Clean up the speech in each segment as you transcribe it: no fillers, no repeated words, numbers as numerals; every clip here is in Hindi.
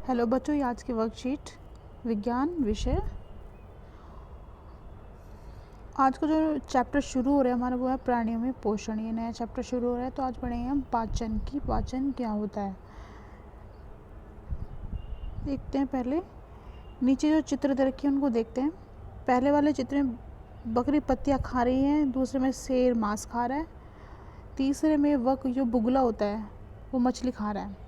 हेलो बच्चों, ये आज की वर्कशीट विज्ञान विषय। आज का जो चैप्टर शुरू हो रहा है हमारा वो है प्राणियों में पोषण। ये नया चैप्टर शुरू हो रहा है तो आज पढ़ेंगे हम पाचन की। पाचन क्या होता है देखते हैं। पहले नीचे जो चित्र दे रखे हैं उनको देखते हैं। पहले वाले चित्र में बकरी पत्तियाँ खा रही है, दूसरे में शेर मांस खा रहा है, तीसरे में वक जो बुगला होता है वो मछली खा रहा है।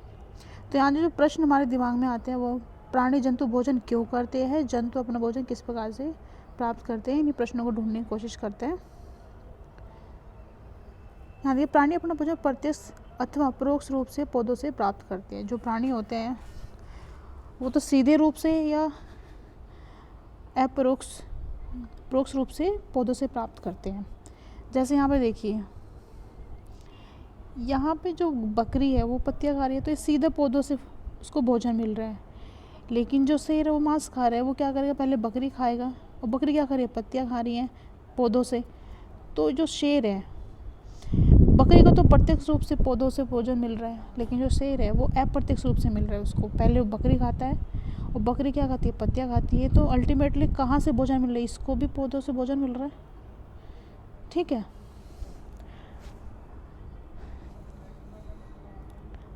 तो यहाँ जो प्रश्न हमारे दिमाग में आते हैं वो प्राणी जंतु भोजन क्यों करते हैं, जंतु अपना भोजन किस प्रकार से प्राप्त करते हैं, इन्हीं प्रश्नों को ढूंढने की कोशिश करते हैं। यहाँ देखिए, प्राणी अपना भोजन प्रत्यक्ष अथवा परोक्ष रूप से पौधों से प्राप्त करते हैं। जो प्राणी होते हैं वो तो सीधे रूप से या परोक्ष रूप से पौधों से प्राप्त करते हैं। जैसे यहाँ पे देखिए, यहाँ पे जो बकरी है वो पत्तियाँ खा रही है तो ये सीधे पौधों से उसको भोजन मिल रहा है। लेकिन जो शेर है वो मांस खा रहा है, वो क्या करेगा, पहले बकरी खाएगा। और बकरी क्या खा रही है, पत्तियाँ खा रही हैं पौधों से। तो जो शेर है, बकरी को तो प्रत्यक्ष रूप से पौधों से भोजन मिल रहा है, लेकिन जो शेर है वो अप्रत्यक्ष रूप से मिल रहा है उसको। पहले वो बकरी खाता है और बकरी क्या खाती है, पत्तियाँ खाती है। तो अल्टीमेटली कहाँ से भोजन मिल रहा है, इसको भी पौधों से भोजन मिल रहा है। ठीक है,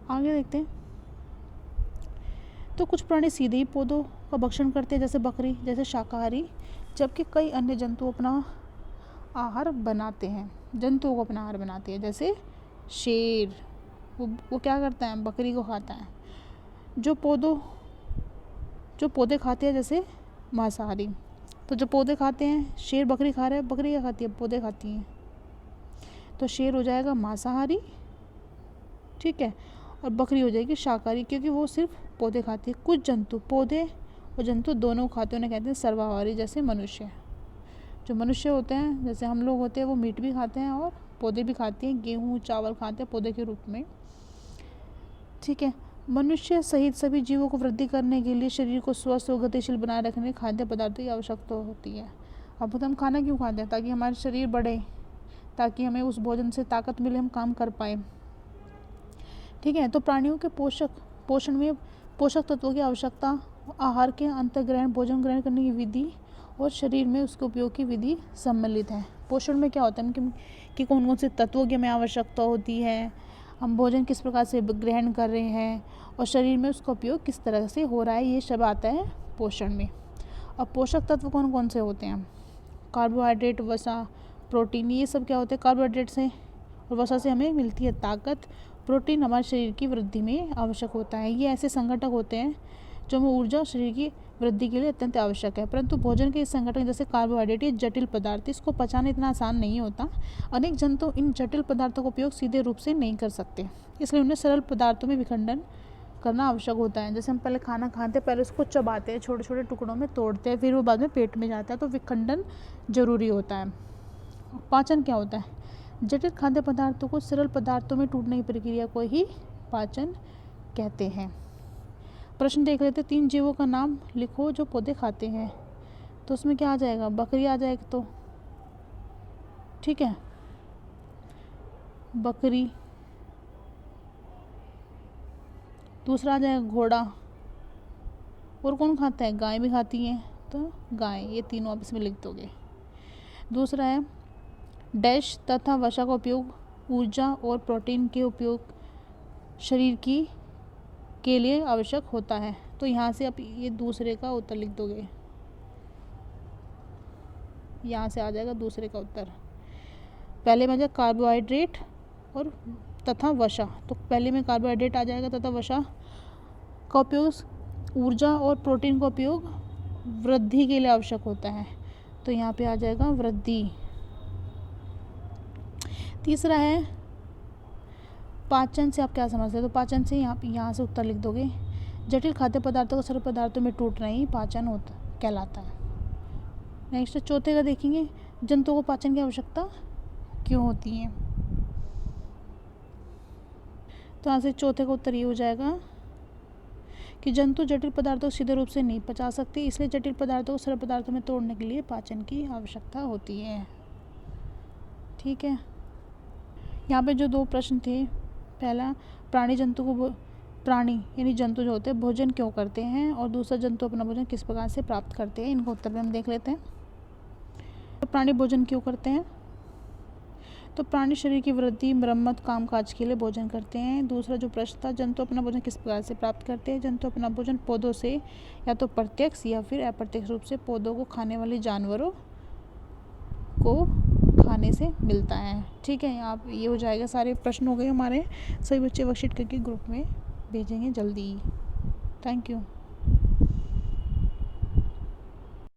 आगे देखते हैं। तो कुछ प्राणी सीधे ही पौधों का भक्षण करते हैं, जैसे बकरी, जैसे शाकाहारी, जबकि कई अन्य जंतु अपना आहार बनाते हैं, जंतुओं को अपना आहार बनाते हैं। जैसे शेर, वो क्या करता है, बकरी को खाता है। जो पौधे खाते हैं, जैसे मांसाहारी। तो जो पौधे खाते हैं, शेर बकरी खा रहा है, बकरी क्या खाती है, पौधे खाती हैं। तो शेर हो जाएगा मांसाहारी, ठीक है, और बकरी हो जाएगी शाकाहारी, क्योंकि वो सिर्फ पौधे खाती है। कुछ जंतु पौधे और जंतु दोनों खाते हैं, उन्हें कहते हैं सर्वाहारी। जैसे मनुष्य, जो मनुष्य होते हैं, जैसे हम लोग होते हैं, वो मीट भी खाते हैं और पौधे भी खाते हैं, गेहूँ चावल खाते हैं पौधे के रूप में। ठीक है, मनुष्य सहित सभी जीवों को वृद्धि करने के लिए, शरीर को स्वस्थ और गतिशील बनाए रखने के खाद्य पदार्थों की आवश्यकता होती है। अब हम खाना क्यों खाते हैं, ताकि हमारा शरीर बढ़े, ताकि हमें उस भोजन से ताकत मिले, हम काम कर पाए। ठीक है, तो प्राणियों के पोषण में पोषक तत्वों की आवश्यकता, आहार के अंतर्ग्रहण, भोजन ग्रहण करने की विधि और शरीर में उसके उपयोग की विधि सम्मिलित है। पोषण में क्या होता है कि कौन कौन से तत्वों की हमें आवश्यकता होती है, हम भोजन किस प्रकार से ग्रहण कर रहे हैं, और शरीर में उसका उपयोग किस तरह से हो रहा है, ये सब आता है पोषण में। अब पोषक तत्व कौन कौन से होते हैं, कार्बोहाइड्रेट, वसा, प्रोटीन, ये सब क्या होते हैं। कार्बोहाइड्रेट से और वसा से हमें मिलती है ताकत। प्रोटीन हमारे शरीर की वृद्धि में आवश्यक होता है। ये ऐसे संगठक होते हैं जो हमें ऊर्जा और शरीर की वृद्धि के लिए अत्यंत आवश्यक है। परंतु भोजन के इस संगठक, जैसे कार्बोहाइड्रेट, ये जटिल पदार्थ, इसको पचाना इतना आसान नहीं होता। अनेक जंतु इन जटिल पदार्थों का उपयोग सीधे रूप से नहीं कर सकते, इसलिए उन्हें सरल पदार्थों में विखंडन करना आवश्यक होता है। जैसे हम पहले खाना खाते हैं, पहले उसको चबाते हैं, छोटे छोटे टुकड़ों में तोड़ते हैं, फिर वो बाद में पेट में जाता है, तो विखंडन जरूरी होता है। पाचन क्या होता है, जटिल खाद्य पदार्थों को सरल पदार्थों में टूटने की प्रक्रिया को ही पाचन कहते हैं। प्रश्न देख लेते, 3 जीवों का नाम लिखो जो पौधे खाते हैं। तो उसमें क्या आ जाएगा, बकरी आ जाएगी, तो ठीक है, बकरी। दूसरा आ जाएगा घोड़ा। और कौन खाता है, गाय भी खाती है, तो गाय। ये तीनों आप इसमें लिख दोगे। दूसरा है डैश तथा वसा का उपयोग ऊर्जा और प्रोटीन के उपयोग शरीर के लिए आवश्यक होता है। तो यहाँ से आप ये दूसरे का उत्तर लिख दोगे, यहाँ से आ जाएगा दूसरे का उत्तर। पहले में आ जाएगा कार्बोहाइड्रेट और तथा वसा, तो पहले में कार्बोहाइड्रेट आ जाएगा, तथा वसा का उपयोग ऊर्जा और प्रोटीन का उपयोग वृद्धि के लिए आवश्यक होता है, तो यहाँ पे आ जाएगा वृद्धि। तीसरा है पाचन से आप क्या समझते हैं, तो पाचन से यहाँ से उत्तर लिख दोगे, जटिल खाद्य पदार्थों को सरल पदार्थों में टूटना ही पाचन कहलाता है। नेक्स्ट चौथे का देखेंगे, जंतुओं को पाचन की आवश्यकता क्यों होती है। तो यहाँ से चौथे का उत्तर ये हो जाएगा कि जंतु जटिल पदार्थों को सीधे रूप से नहीं पचा सकते, इसलिए जटिल पदार्थों को सरल पदार्थों में तोड़ने के लिए पाचन की आवश्यकता होती है। ठीक है, यहाँ पे जो 2 प्रश्न थे, पहला प्राणी जंतु को प्राणी यानी जंतु जो होते हैं भोजन क्यों करते हैं, और दूसरा जंतु अपना भोजन किस प्रकार से प्राप्त करते हैं। इनको उत्तर में हम देख लेते हैं। तो प्राणी भोजन क्यों करते हैं, तो प्राणी शरीर की वृद्धि, मरम्मत, कामकाज के लिए भोजन करते हैं। दूसरा जो प्रश्न था, जंतु अपना भोजन किस प्रकार से प्राप्त करते हैं। जंतु अपना भोजन पौधों से या तो प्रत्यक्ष या फिर अप्रत्यक्ष रूप से पौधों को खाने वाले जानवरों को खाने से मिलता है। ठीक है, आप ये हो जाएगा, सारे प्रश्न हो गए हमारे। सभी बच्चे वर्कशीट करके ग्रुप में भेजेंगे जल्दी। Thank you.